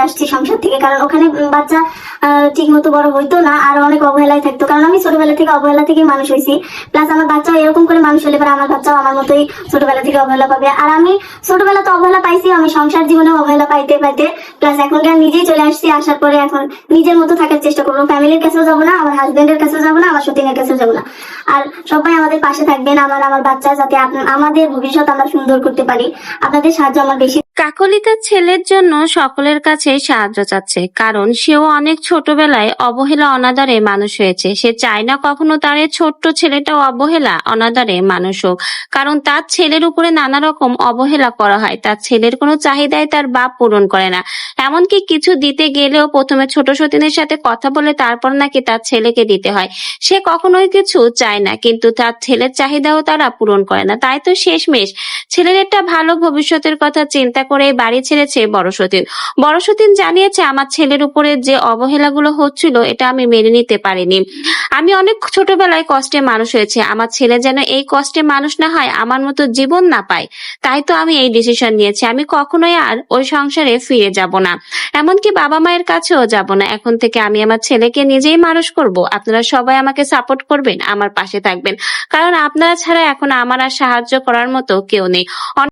আসছি সংসার থেকে, কারণ ওখানে বাচ্চা ঠিক মতো বড় হইতো না, আর অনেক অবহেলায় থাকতো, কারণ আমি ছোটবেলা থেকে অবহেলা থেকে মানুষ হয়েছি। প্লাস আমার বাচ্চাও এরকম করে মানুষ হলে পরে আমার বাচ্চাও আমার মতোই ছোটবেলা থেকে অবহেলা পাবে। আর আমি ছোটবেলা তো অবহেলা পাইছি, আমি সংসার জীবনে অবহেলা পাইতে পাইতে প্লাস এখনকার নিজেই চলে আসছি। আসার পরে এখন নিজের মতো থাকার চেষ্টা করবো, ফ্যামিলির কাছেও যাবো না, আমার হাজবেন্ডের কাছেও যাবো না, আমার সতীনের কাছেও যাবো না। আর সবাই আমাদের পাশে থাকবেন, আমার বাচ্চা, যাতে আমাদের ভবিষ্যৎ আমরা সুন্দর করতে পারি। আপনাদের সাহায্য আমার বেশি। কাকলি তার ছেলের জন্য সকলের কাছে সাহায্য চাচ্ছে, কারণ সেও অনেক ছোটবেলায় অবহেলা অনাদরে মানুষ হয়েছে। সে চায় না কখনো তার এই ছোট্ট ছেলেটাও অবহেলা অনাদরে মানুষ হোক, কারণ তার ছেলের উপরে নানা রকম অবহেলা করা হয়। তার ছেলের কোনো চাহিদাই তার বাপ পূরণ করে না। এমনকি কিছু দিতে গেলেও প্রথমে ছোট সতীনের সাথে কথা বলে তারপর নাকি তার ছেলেকে দিতে হয়। সে কখনোই কিছু চায় না, কিন্তু তার ছেলের চাহিদাও তারা পূরণ করে না। তাই তো শেষমেশ ছেলের একটা ভালো ভবিষ্যতের কথা চিন্তা করে বাড়ি ছেড়েছে বড় সতীন। বড় সতীন জানিয়েছে, আমার ছেলের উপরে যে অবহেলাগুলো হচ্ছিল এটা আমি মেনে নিতে পারিনি। আমি অনেক ছোটবেলায় কষ্টে মানুষ হয়েছে, আমার ছেলে যেন এই কষ্টে মানুষ না হয়, আমার মতো জীবন না পায়। তাই তো আমি এই ডিসিশন নিয়েছি, আমি কখনোই আর ওই সংসারে ফিরে যাব না, এমনকি বাবা মায়ের কাছেও যাব না। এখন থেকে আমি আমার ছেলেকে নিজেই মানুষ করব। আপনারা সবাই আমাকে সাপোর্ট করবেন, আমার পাশে থাকবেন, কারণ আপনারা ছাড়া এখন আমার আর সাহায্য করার মতো কেউ নেই।